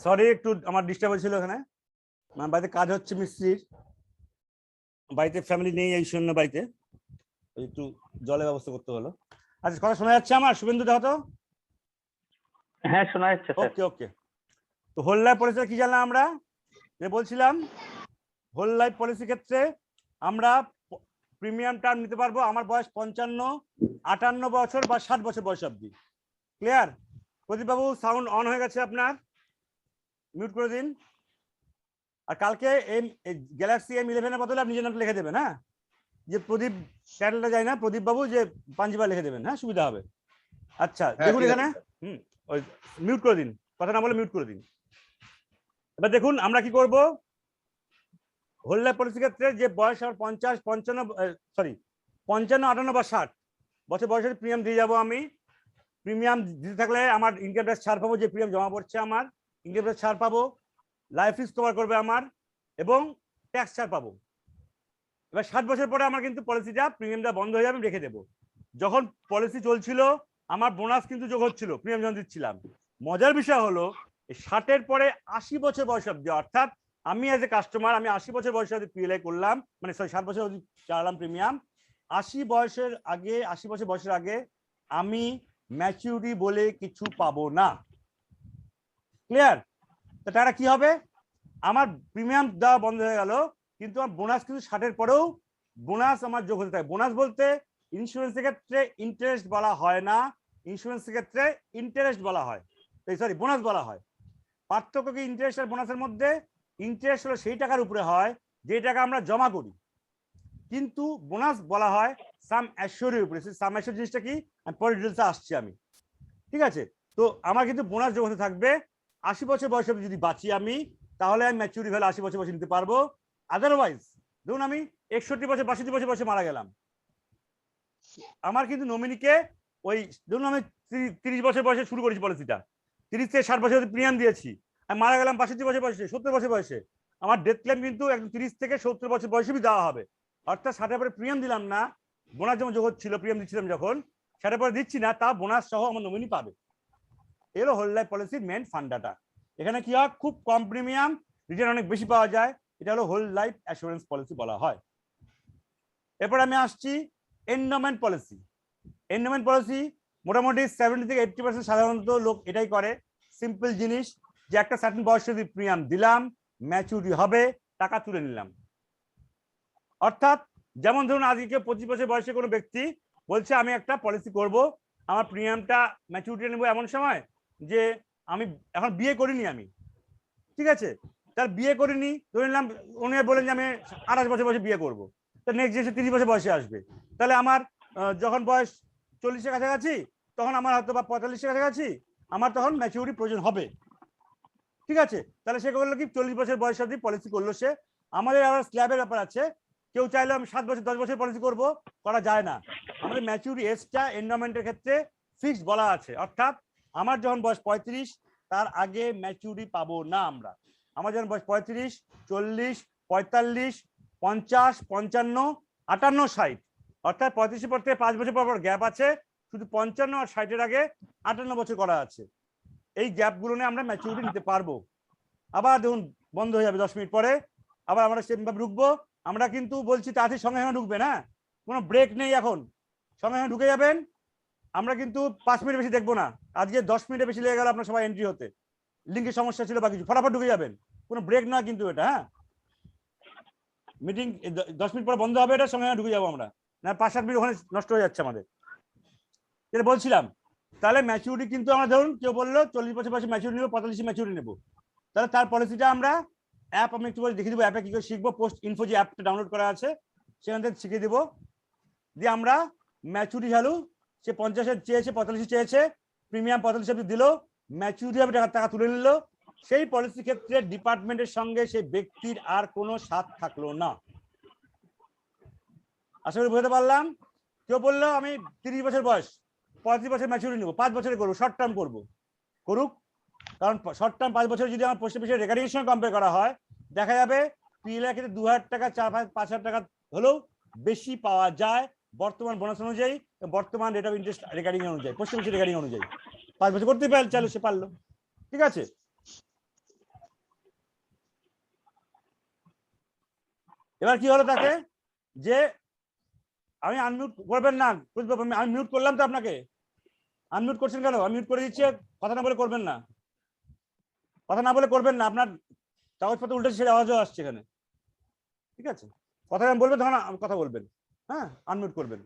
সরি, একটু আমার ডিস্টার্ব হয়েছিল এখানে, আমার বাড়িতে কাজ হচ্ছে মিস্ত্রির, বাড়িতে ফ্যামিলি নেই এই জন্য বাড়িতে একটু জলের ব্যবস্থা করতে হলো। আচ্ছা, কথা শোনা যাচ্ছে আমার? শুভেন্দু দেখো তো। হ্যাঁ শোনা যাচ্ছে স্যার। ওকে ওকে। তো হোল লাইফ পলিসি কি জানলাম আমরা? যে বলছিলাম হোল লাইফ পলিসি ক্ষেত্রে আমরা প্রিমিয়াম টার্ম নিতে পারবো আমার বয়স 55, 58 বছর বা 60 বছর বয়স অবধি। Clear? Pradip Babu sound on হয়ে গেছে আপনার, মিউট করে দিন। আর কালকে গ্যালাক্সি M11 এর বদলে আপনি নিজের নামটা লিখে দেবেন, হ্যাঁ, যে প্রদীপ টাইটেলটা যায় না, প্রদীপ বাবু, যে পাঞ্জিবা লিখে দেবেন, হ্যাঁ, সুবিধা হবে। আচ্ছা দেখুন এখানে, ওই মিউট করে দিন, কথা না বলে মিউট করে দিন। এবার দেখুন আমরা কি করব। হোল লাইফ পলিসি ক্ষেত্রে যে বয়স আমার 50, 55, 58 বা 60 বছর বয়সের প্রিমিয়াম দিয়ে যাবো আমি। প্রিমিয়াম দিতে থাকলে আমার ইনকাম ট্যাক্স ছাড় পাবো, যে প্রিমিয়াম জমা পড়ছে আমার ইনকাম ট্যাক্স ছাড় পাবো, লাইফ রিস্ক কভার করবে আমার, এবং ট্যাক্স ছাড় পাবো। এবার 60 বছর পরে আমার কিন্তু পলিসিটা প্রিমিয়ামটা বন্ধ হয়ে যাবে, রেখে দেবো। যখন পলিসি চলছিল আমার বোনাস কিন্তু যোগ হচ্ছিল প্রিমিয়াম যখন দিচ্ছিলাম। মজার বিষয় হলো 60-এর পরে 80 বছর বয়স অব্দি, অর্থাৎ আমি এজ এ কাস্টমার আমি 80 বছর বয়সে অব্দি পিএলআই করলাম, মানে 60 বছর অব্দি চালালাম প্রিমিয়াম। 80 বছর বয়সের আগে আমি ম্যাচুরিটি বলে কিছু পাবো না। ক্লিয়ার? তো তারা কি হবে, আমার প্রিমিয়াম দেওয়া বন্ধ হয়ে গেল, কিন্তু আমার বোনাস কিন্তু 60-এর পরেও বোনাস আমার যোগ হতে থাকে। বোনাস বলতে ইন্স্যুরেন্সের ক্ষেত্রে ইন্টারেস্ট বলা হয় না, ইন্স্যুরেন্সের ক্ষেত্রে ইন্টারেস্ট বলা হয়, সরি বোনাস বলা হয়। পার্থক্য কি ইন্টারেস্ট আর বোনাসের মধ্যে? ইন্টারেস্ট হলো সেই টাকার উপরে হয় যে টাকা আমরা জমা করি, কিন্তু বোনাস বলা হয় সাম অ্যাসিওরের উপরে। সাম অ্যাসিওর জিনিসটা কি আমি পরে ডিটেলসে আসছি আমি, ঠিক আছে? তো আমার কিন্তু বোনাস যোগ হতে থাকবে। 80 বছর বয়সে যদি বাঁচি আমি, তাহলে আমি ম্যাচুরিটি ভ্যালু 80 বছর বয়সে নিতে পারবো। আদারওয়াইজ ধরুন আমি 61 বছর 62 বছর বয়সে মারা গেলাম, আমার কিন্তু নমিনিকে ওই ধরুন আমি 30 বছর বয়সে শুরু করেছি পলিসিটা, 30 থেকে 60 বছর প্রিমিয়াম দিয়েছি, আমি মারা গেলাম 65 বছর বয়সে, 70 বছর বয়সে, আমার ডেথ ক্লেম কিন্তু একদম 30 থেকে 70 বছর বয়সে দেওয়া হবে। অর্থাৎ 60 পরে প্রিমিয়াম দিলাম না, বোনাস যেমন যোগ ছিল, প্রিমিয়াম দিচ্ছিলাম যখন, 60 পরে দিচ্ছি না, তা বোনাস সহ আমার নমিনি পাবে। এলো হোল লাইফ পলিসির মেন ফান্ডাটা। এখানে কি হয়, খুব কম প্রিমিয়াম, রিটার্ন অনেক বেশি পাওয়া যায়, এটা হলো হোল লাইফ অ্যাসুরেন্স পলিসি বলা হয়। এরপর আমি আসছি এন্ডোমেন্ট পলিসি। এন্ডোমেন্ট পলিসি মোটামুটি 70 থেকে 80% সাধারণত লোক এটাই করে। সিম্পল জিনিস, যে একটা সার্টেন বয়সে যদি প্রিমিয়াম দিলাম, ম্যাচুরিটি হবে, টাকা তুলে নিলাম। অর্থাৎ যেমন ধরুন আজকে কেউ 25 বছর বয়সে কোনো ব্যক্তি বলছে আমি একটা পলিসি করব, আমার প্রিমিয়ামটা ম্যাচুরিটি নেবো এমন সময় যে আমি এখন বিয়ে করিনি আমি, ঠিক আছে, তার বিয়ে করিনি, ধরে নিলাম উনি বলেন যে আমি 28 বছর বয়সে বিয়ে করবো, তো নেক্সট যে 30 বছর বয়সে আসবে, তাহলে আমার যখন বয়স 40-এর কাছাকাছি, তখন আমার হয়তো বা 45-এর কাছাকাছি আমার তখন ম্যাচুরিটি প্রয়োজন হবে, ঠিক আছে। তাহলে সে করলো কি 40 বছর বয়স অবধি পলিসি করলো সে। আমাদের আবার স্ল্যাবের ব্যাপার আছে, কেউ চাইলে আমি 7 বছর 10 বছর পলিসি করব, করা যায় না। আমাদের ম্যাচুরিটি এজটা এন্ডোমেন্টের ক্ষেত্রে ফিক্সড বলা আছে, অর্থাৎ আমার যখন বয়স 35 তার আগে ম্যাচুরিটি পাবো না আমরা। আমার যখন বয়স 35, 40, 45, 50, 55, 58, 60, অর্থাৎ 35 পর থেকে 5 বছর পর গ্যাপ আছে, শুধু 55 আর 60-এর আগে 58 বছর করা আছে। এই গ্যাপগুলো নিয়ে আমরা ম্যাচুরিটি নিতে পারবো। আবার দেখুন বন্ধ হয়ে যাবে 10 মিনিট পরে, আবার আমরা সেমভাবে ঢুকবো। আমরা কিন্তু বলছি তাড়াতাড়ি সঙ্গে সঙ্গে ঢুকবে না, কোনো ব্রেক নেই, এখন সঙ্গে সঙ্গে ঢুকে যাবেন। আমরা কিন্তু 5 মিনিট বেশি দেখবো না, আজকে 10 মিনিটে বেশি লেগে গেল আপনার সবাই এন্ট্রি হতে, লিঙ্কের সমস্যা ছিল বা কিছু, ফটাফট ঢুকে যাবেন, কোনো ব্রেক না কিন্তু এটা। হ্যাঁ, মিটিং 10 মিনিট পরে বন্ধ হবে, এটা সঙ্গে সঙ্গে ঢুকে যাবো আমরা, না 5-7 মিনিট ওখানে নষ্ট হয়ে যাচ্ছে আমাদের। যেটা বলছিলাম, তাহলে ম্যাচুরিটি কিন্তু আমরা ধরুন কেউ বললো 40 বছর বয়সে ম্যাচুরিটি নেবো, 45 ম্যাচুরিটি নেবো, তাহলে তার পলিসিটা আমরা অ্যাপ আমি একটু দেখিয়ে দেবো, অ্যাপে কি করে শিখবো, পোস্ট ইনফো যে অ্যাপটা ডাউনলোড করা আছে সেখান থেকে শিখিয়ে দেবো। দিয়ে আমরা ম্যাচুরিটি ভ্যালু, সে 50 চেয়েছে, 45 চেয়েছে, প্রিমিয়াম 45 দিল, ম্যাচুরিটি হবে টাকা তুলে নিল। সেই পলিসি ক্ষেত্রে ডিপার্টমেন্টের সঙ্গে সেই ব্যক্তির আর কোনো সাথ থাকলো না। আশা করি বুঝতে পারলাম। কেউ বললো আমি 30 বছর বয়স, 35 বছর ম্যাচুরিটি নেবো, 5 বছরে করবো, শর্ট টার্ম করবো, করুক, কারণ শর্ট টার্ম 5 বছর যদি আমার পোস্ট অফিসের রেকর্ডিং এর সঙ্গে কম্পেয়ার করা হয়, দেখা যাবে পিএলআই ক্ষেত্রে 2000 টাকা 4-5,000 টাকা হলেও বেশি পাওয়া যায় বর্তমান বোনাস অনুযায়ী, বর্তমান রেট অফ ইন্টারেস্ট রেকর্ডিং অনুযায়ী, পোস্ট অফিসের রেকর্ডিং অনুযায়ী। 5 বছর করতে পারলে চাইলে সে পারলো, ঠিক আছে। এবার কি হলো তাকে, যে আমি আনমিউট করবেন না, আমি মিউট করলাম তো আপনাকে, আনমিউট করছেন কেন? আমি মিউট করে দিচ্ছি, কথা না বলে করবেন না, কথা না বলে করবেন না, আপনার কাগজপত্র উল্টে সেটা আওয়াজও আসছে এখানে, ঠিক আছে। কথা আমি বলবেন তখন কথা বলবেন, হ্যাঁ, আনমিউট করবেন।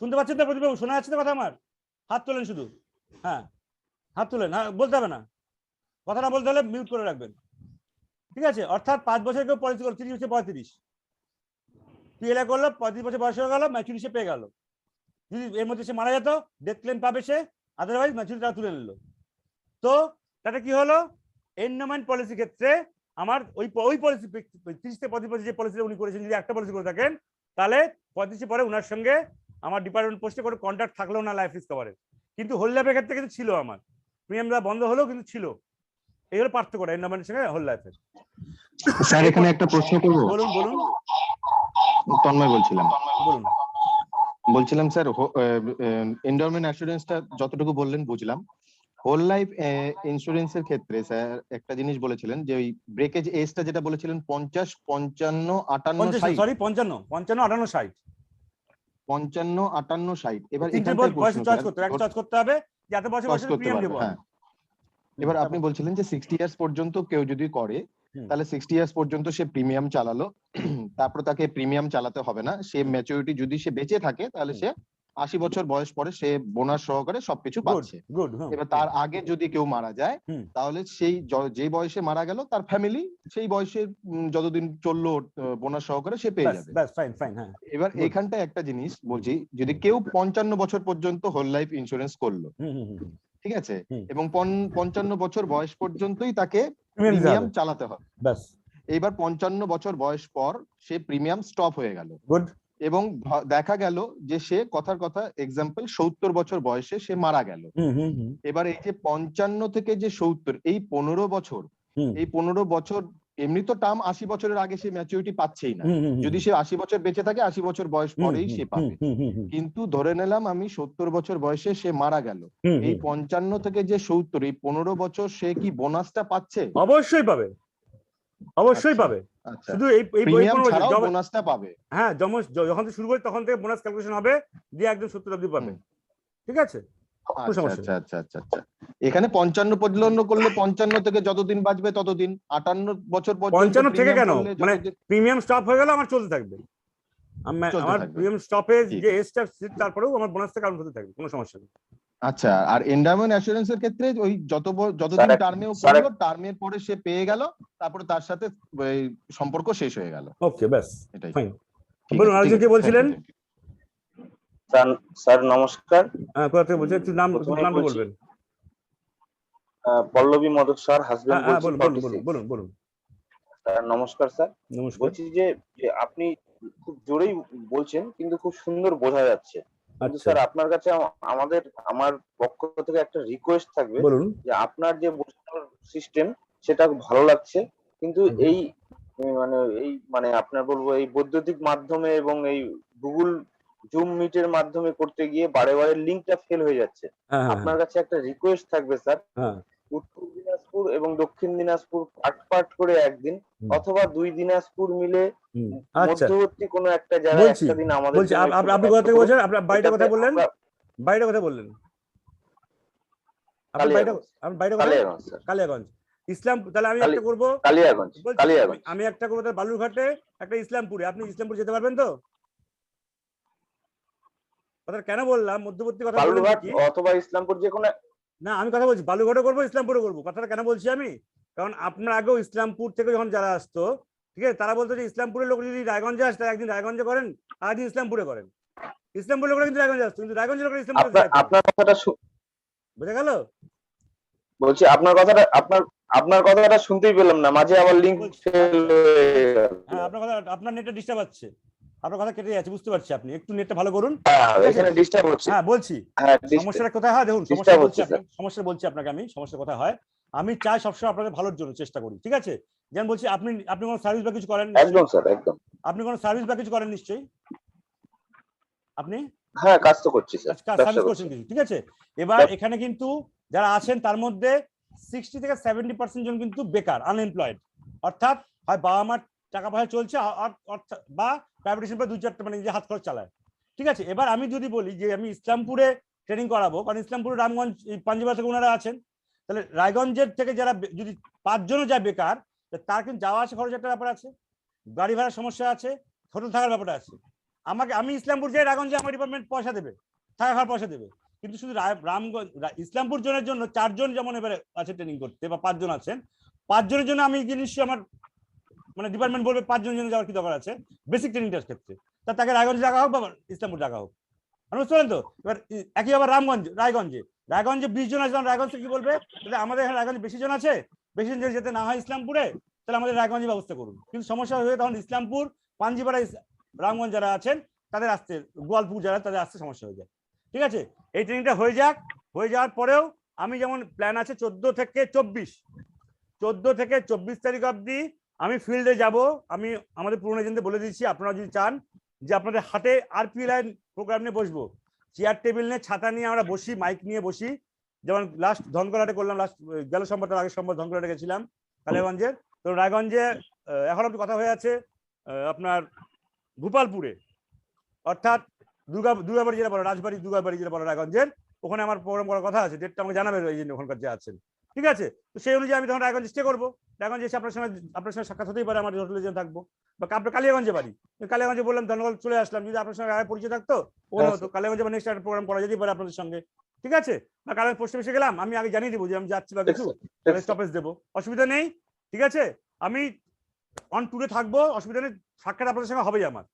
শুনতে পাচ্ছেন তো প্রদীপ বাবু, শোনা যাচ্ছে তো কথা আমার? হাত তোলেন শুধু, হ্যাঁ হাত তোলেন, হ্যাঁ বলতে হবে না, কথা না বলতে হলে মিউট করে রাখবেন, ঠিক আছে। অর্থাৎ 5 বছর কেউ পলিসি করলো, 30 বছর 35, পিএলআই করলো, 35 বছর বয়স হয়ে গেল, ম্যাচুরিটি সে পেয়ে গেল। যদি এর মধ্যে সে মারা যেত, ডেথ ক্লেম পাবে সে, আদারওয়াইজ ম্যাচুরিটি টাকা তুলে নিল। তো তাতে কি হলো, এন্ডোমেন্ট পলিসি ক্ষেত্রে আমার ওই পলিসি 30 থেকে 35 বছর যে পলিসিটা উনি করেছেন, যদি একটা পলিসি করে থাকেন, তাহলে 35 পরে ওনার সঙ্গে আমার ডিপার্টমেন্ট পোস্টে কোনো কন্ট্যাক্ট থাকলেও না লাইফ রিস্ক কভারের, কিন্তু হোল লাইফের ক্ষেত্রে কিন্তু ছিল, আমার প্রিমিয়ামটা বন্ধ হলেও কিন্তু ছিল। এই হলো পার্থক্যটা এন্ডোমেন্টের সঙ্গে হোল লাইফের। স্যার এখানে একটা প্রশ্ন করব। বলুন বলুন। তন্ময় বলছিলাম। বলুন। বলছিলাম স্যার, এন্ডোমেন্ট অ্যাসুরেন্সটা যতটুকু বললেন বুঝলাম। হোল লাইফ ইন্স্যুরেন্সের ক্ষেত্রে স্যার একটা জিনিস বলেছিলেন, যে ওই ব্রেকেজ এজটা যেটা বলেছিলেন 50, 55, 58, 60, সরি 55, 58, 60, 55, 58, 60। এবার তিনটে বয়স চয়েস করতে হবে, একটা চয়েস করতে হবে যে এত বছর বয়সে প্রিমিয়াম দেব। হ্যাঁ, এবার আপনি বলছিলেন যে 60 ইয়ার্স পর্যন্ত কেউ যদি করে, তাহলে 60 ইয়ার্স পর্যন্ত সে প্রিমিয়াম চালালো, তারপর তাকে প্রিমিয়াম চালাতে হবে না, সে ম্যাচুরিটি যদি সে বেঁচে থাকে তাহলে সে 80 বছর বয়স পরে সে বোনাস সহকারে সবকিছু পাচ্ছে। এবার তার আগে যদি কেউ মারা যায়, তাহলে সেই যে বয়সে মারা গেল তার ফ্যামিলি সেই বয়সে যতদিন চললো বোনাস সহকারে সে পেয়ে যাবে। এবার এইখানটা একটা জিনিস বলছি, যদি কেউ 55 বছর পর্যন্ত হোল লাইফ ইন্স্যুরেন্স করলো, ঠিক আছে, এবং 55 বছর বয়স পর্যন্তই তাকে প্রিমিয়াম চালাতে হবে, এইবার 55 বছর বয়স পর সে প্রিমিয়াম স্টপ হয়ে গেল, এবং দেখা গেল যে সে কথার কথা এক্সাম্পল 70 বছর বয়সে সে মারা গেল। এবার এই যে 55 থেকে যে 70 এই 15 বছর, এই 15 বছর এমনি তো টার্ম 80 বছরের আগে সে ম্যাচুরিটি পাচ্ছেই না। যদি সে 80 বছর বেঁচে থাকে 80 বছর বয়স পরেই সে পাবে। কিন্তু ধরে নিলাম আমি 70 বছর বয়সে সে মারা গেল, এই 55 থেকে যে 70 এই 15 বছর সে কি বোনাসটা পাচ্ছে? অবশ্যই পাবে, অবশ্যই পাবে। আচ্ছা, শুধু এই প্রিমিয়াম ছাড়াও বোনাসটা পাবে। হ্যাঁ, যখন থেকে শুরু করে তখন থেকে বোনাস ক্যালকুলেশন হবে, দিয়ে একদম 70 অবধি পাবে। ঠিক আছে? আচ্ছা আচ্ছা আচ্ছা আচ্ছা। এখানে 55 পর্যন্ত করলে 55 থেকে যতদিন বাঁচবে ততদিন, 58 বছর পর্যন্ত 55 থেকে কেন, মানে যতদিন- প্রিমিয়াম স্টপ হয়ে গেল আমার চলতে থাকবে। আমার থাকবে। প্রিমিয়াম স্টপেজ ঠিক। যে এজটা তারপরেও আমার বোনাসটা কাউন্ট হতে থাকবে, কোনো সমস্যা নেই। আচ্ছা, আর এন্ডাওমেন্ট অ্যাসুরেন্সের ক্ষেত্রে ওই যতদিন টার্মেও করলো, টার্মের পরে সে পেয়ে গেল, তারপরে তার সাথে ওই সম্পর্ক শেষ হয়ে গেল। ওকে, ব্যাস, এটাই। ফাইন। ঠিক বলুন, আছে, আরেকজন ঠিক কে আছে, বলছিলেন? thank you, স্যার নমস্কার। হ্যাঁ, কোথা থেকে বলছেন? একটু নামটা বলছি। বলবেন। পল্লবী মদক স্যার, হাজবেন্ড হ্যাঁ, বলছি। বলুন। স্যার নমস্কার স্যার। নমস্কার। বলছি যে আপনি খুব জোরেই বলছেন কিন্তু খুব সুন্দর বোঝা যাচ্ছে। কিন্তু আচ্ছা, স্যার আপনার কাছে আমার পক্ষ থেকে একটা রিকোয়েস্ট থাকবে বলুন। যে আপনার যে বোঝানোর সিস্টেম সেটা ভালো লাগছে, কিন্তু এই আপনার বলবো এই বৈদ্যুতিক মাধ্যমে এবং এই গুগল জুম মিটের মাধ্যমে করতে গিয়ে বারে লিঙ্কটা ফেল হয়ে যাচ্ছে। হ্যাঁ, আপনার কাছে একটা রিকোয়েস্ট থাকবে স্যার, হ্যাঁ, উত্তর দিনাজপুর এবং দক্ষিণ দিনাজপুর পার্ট করে একদিন, অথবা 2 দিনাজপুর মিলে আচ্ছা, মধ্যবর্তী কোনো একটা জায়গায় বলছি একটা দিন আমাদের বলছি। জন্য একটু আপনি কোথা থেকে ব্যবস্থা বলছেন? আপনার বাড়িটা এটাতে কোথায় বললেন? আমরা- বাড়িটা কোথায় বললেন? আপনার কালিয়াগঞ্জ। বাড়িটা কোথায়? কালিয়াগঞ্জ স্যার, কালিয়াগঞ্জ। ইসলাম, তাহলে আমি একটা করবো। কালিয়াগঞ্জ, বলছি, কালিয়াগঞ্জ। আমি একটা করবো তাহলে বালুরঘাটে, একটা ইসলামপুরে। আপনি ইসলামপুর যেতে পারবেন তো? কথা কেন বললাম মধ্যবর্তী কথা বললেন বালুরঘাট কি? অথবা ইসলামপুর যে কোনো না, আমি কথা বলছি বালুরঘাটে করবো, ইসলামপুরে করবো। কথাটা কেন বলছি আমি, কারণ আপনার আগেও ইসলামপুর থেকে যখন যারা আসতো, ঠিক আছে, তারা বলতো যে ইসলামপুরের লোক যদি রায়গঞ্জে আসে, তারা একদিন রায়গঞ্জে করেন, আর একদিন ইসলামপুরে করেন। ইসলামপুরের লোকরা কিন্তু রায়গঞ্জে আসতো, কিন্তু রায়গঞ্জের লোকরা ইসলামপুরে যেত। আপনার কথাটা বুঝা গেল? বলছি, আপনার কথাটা শুনতেই পেলাম না, মাঝে আবার লিংক ফেল হয়ে গেল। হ্যাঁ, আপনার নেটটা ডিস্টার্ব হচ্ছে, আপনার কথা কেটে যাচ্ছে, বুঝতে পারছি। আপনি একটু নেটটা ভালো করুন। এখানে ডিস্টার্ব হচ্ছে। হ্যাঁ, বলছি হ্যাঁ, সমস্যাটা কোথায় হয় দেখুন। সমস্যা বলছি আপনাকে আমি, সমস্যা কোথায় হয় আমি চাই সবসময় আপনাদের ভালোর জন্য চেষ্টা করি। ঠিক আছে, যেমন বলছি, আপনি কোনো সার্ভিস বা কিছু করেন? একদম স্যার, একদম। আপনি কোনো সার্ভিস বা কিছু করেন নিশ্চয়ই? আপনি হ্যাঁ, কাজ তো করছি স্যার, সার্ভিস করছেন কিছু, ঠিক আছে। এবার এখানে কিন্তু যারা আছেন তার মধ্যে 60 থেকে 70% জন কিন্তু বেকার, আনএমপ্লয়েড। অর্থাৎ হয় বাবা মার টাকা পয়সা চলছে, বা প্রাইভেট সেক্টরে 2-4টা মানে নিজে হাত খরচ চালায়। ঠিক আছে, এবার আমি যদি বলি যে আমি ইসলামপুরে ট্রেনিং করাবো, কারণ ইসলামপুরে রামগঞ্জ পাঞ্জাব থেকে ওনারা আছেন, তাহলে রায়গঞ্জের থেকে যারা যদি 5 জনও যায় বেকার, তার কিন্তু যাওয়া আসা খরচ একটা ব্যাপার আছে, গাড়ি ভাড়ার সমস্যা আছে, হোটেল থাকার ব্যাপার আছে। আমি ইসলামপুর যাই, রায়গঞ্জে আমার ডিপার্টমেন্ট পয়সা দেবে, থাকা খাওয়ার পয়সা দেবে। কিন্তু শুধু রামগঞ্জ ইসলামপুর জনের জন্য 4 জন যেমন এবারে আছে ট্রেনিং করতে, বা 5 জন আছেন, 5 জনের জন্য আমি নিশ্চয়ই আমার মানে ডিপার্টমেন্ট বলবে 5 জনের জন্য যাওয়ার কি দরকার আছে বেসিক ট্রেনিংটার ক্ষেত্রে, তাকে রায়গঞ্জে রাখা হোক বা ইসলামপুর রাখা হোক। বুঝতে পারেন তো? এবার একই আবার রায়গঞ্জে 20 জন আছে, রায়গঞ্জ কি বলবে, আমাদের এখানে রায়গঞ্জে বেশি জন আছে, বেশি জন যেতে না হয় ইসলামপুরে, তাহলে আমাদের রায়গঞ্জে ব্যবস্থা করুন। কিন্তু সমস্যা হয়ে তখন ইসলামপুর, পাঞ্জিপাড়া, রামগঞ্জ যারা আছেন তাদের আসতে, গোয়ালপুর যারা তাদের আসতে সমস্যা হয়ে যায়। ঠিক আছে, এই ট্রেনিংটা হয়ে যাওয়ার পরেও আমি যেমন প্ল্যান আছে 14 থেকে 24 তারিখ অবধি আমি ফিল্ডে যাব। আমি আমাদের পুরনো এজেন্টদের বলে দিচ্ছি, আপনারা যদি চান যে আপনাদের হাতে আরপিএল প্রোগ্রাম নিয়ে বসবো, চেয়ার টেবিল নিয়ে, ছাতা নিয়ে আমরা বসি, মাইক নিয়ে বসি, যেমন লাস্ট ধনকলাটে করলাম, গেল সোমবার, আগের সোমবার ধনকলাটে গেছিলাম কালিয়াগঞ্জের। তো রায়গঞ্জে এখন অব্দি কথা হয়ে আছে আপনার গোপালপুরে, অর্থাৎ দুর্গাবাড়ি যেটা বলো, রাজবাড়ি দুর্গাবাড়ি যেটা বলো রায়গঞ্জের, ওখানে আমার প্রোগ্রাম করার কথা আছে। ডেটটা আমাকে জানাবে এই জন্য ওখানকার যে আছেন। ঠিক আছে, তো সেই অনুযায়ী আমি তখন রায়গঞ্জে স্টে করবো। রায়গঞ্জে এসে আপনার সঙ্গে সাক্ষাৎ হতেই পারে, আমার হোটেলে যেন থাকবো, বা আপনার কালিয়াগঞ্জে বাড়ি, কালিয়াগঞ্জে বললাম ধন্যবাদ চলে আসলাম, যদি আপনার সঙ্গে আগে পরিচয় থাকতো ওখানে হতো, কালিয়াগঞ্জে নেক্সট একটা প্রোগ্রাম করা যেতেই পারে আপনাদের সঙ্গে। ঠিক আছে, বা কালিয়াগঞ্জ পোস্টে এসে গেলাম, আমি আগে জানিয়ে দেবো যে আমি যাচ্ছি বা কিছু, স্টপেজ দেবো, অসুবিধা নেই। ঠিক আছে, আমি অন ট্যুরে থাকবো, অসুবিধা নেই। সাক্ষাৎ আপনাদের সঙ্গে হবেই, আমার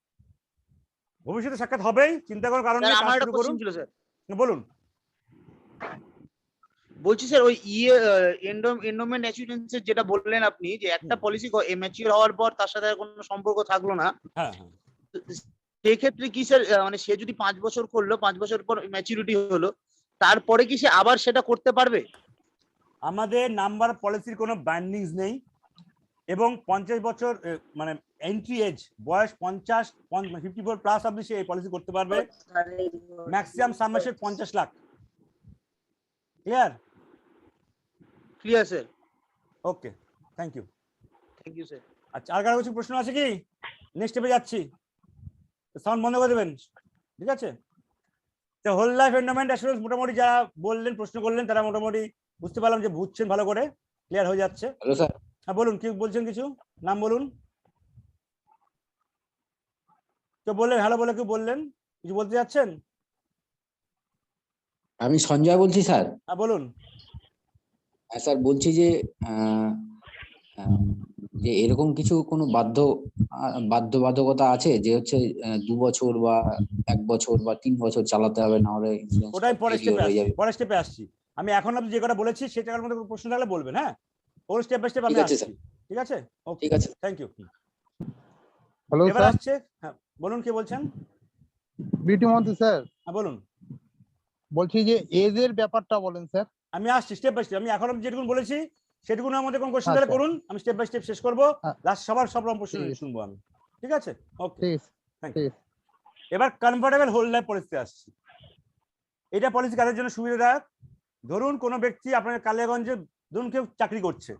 ভবিষ্যতে সাক্ষাৎ হবেই, চিন্তা করার কারণ নেই। আমার একটা কোশ্চেন ছিল স্যার। বলুন। বলছি স্যার, ওই এন্ডোমেন্ট অ্যাসুরেন্সের যেটা বললেন আপনি, যে একটা পলিসি ম্যাচিউর হওয়ার পর তার সাথে কোনো সম্পর্ক থাকলো না, হ্যাঁ, সেক্ষেত্রে কি স্যার মানে সে যদি 5 বছর করলো, 5 বছর পর ম্যাচুরিটি হলো, তারপরে কি সে আবার সেটা করতে পারবে? আমাদের নাম্বার পলিসির কোনো বাইন্ডিংস নেই এবং 50 বছর মানে এন্ট্রি এজ বয়স 50 54 প্লাস অবধি সে এই পলিসি করতে পারবে। Maximum submission 50 lakh. Clear? Clear sir. Okay, thank you. Thank you sir. আচ্ছা, আর কারো কিছু প্রশ্ন আছে কি? নেক্সট স্টেপে যাচ্ছি, সাউন্ড বন্ধ করে দেবেন, ঠিক আছে? তো হোল লাইফ এন্ডামেন্ট অ্যাসুরেন্স মোটামুটি যারা বললেন, প্রশ্ন করলেন, তারা মোটামুটি বুঝতে পারলাম যে বুঝছেন ভালো করে, ক্লিয়ার হয়ে যাচ্ছে। Hello sir. হ্যাঁ বলুন, কি বলছেন? কিছু নাম বলুন। কেউ বললেন হ্যালো বলে, কেউ বললেন কিছু বলতে যাচ্ছেন? আমি সঞ্জয় বলছি স্যার। হ্যাঁ বলুন। হ্যাঁ স্যার, বলছি যে যে এরকম কিছু কোনো বাধ্যবাধকতা আছে যে হচ্ছে 2 বছর বা 1 বছর বা 3 বছর চালাতে হবে, না হলে ওটাই পরের স্টেপে হয়ে আসছি, যাবে? পরের স্টেপে আসছি। আমি এখন আপনি যে কথা বলেছি সেটার মধ্যে কোনো প্রশ্ন থাকলে বলবেন। হ্যাঁ, ওর স্টেপ বাই স্টেপ আমি ঠিক আছে আসছি, ঠিক আছে? ওকে, ঠিক আছে। Thank you. হ্যালো এবার স্যার, আসছে, হ্যাঁ বলুন, কে বলছেন? বিটি মন্ত্রী স্যার, হ্যাঁ বলুন। বলছি যে এজের ব্যাপারটা বলেন স্যার। আমি আসছি স্টেপ বাই স্টেপ। আমি এখন যেটুকু বলেছি সেটুকু আমাদের কোন কোশ্চেন তাহলে আচ্ছা। করুন, আমি স্টেপ বাই স্টেপ শেষ করবো। হ্যাঁ। লাস্ট সবার সব রকম প্রশ্ন ঠিক আছে। শুনবো আমি, ঠিক আছে? ওকে, ঠিক আছে, থ্যাংক ঠিক ইউ। আছে। এবার কনভার্টেবল হোল লাইফ পলিসিতে আসছি। এটা পলিসি কাদের জন্য সুবিধাদায়ক? ধরুন কোনো ব্যক্তি আপনার কালিয়াগঞ্জে ধরুন কেউ চাকরি করছে,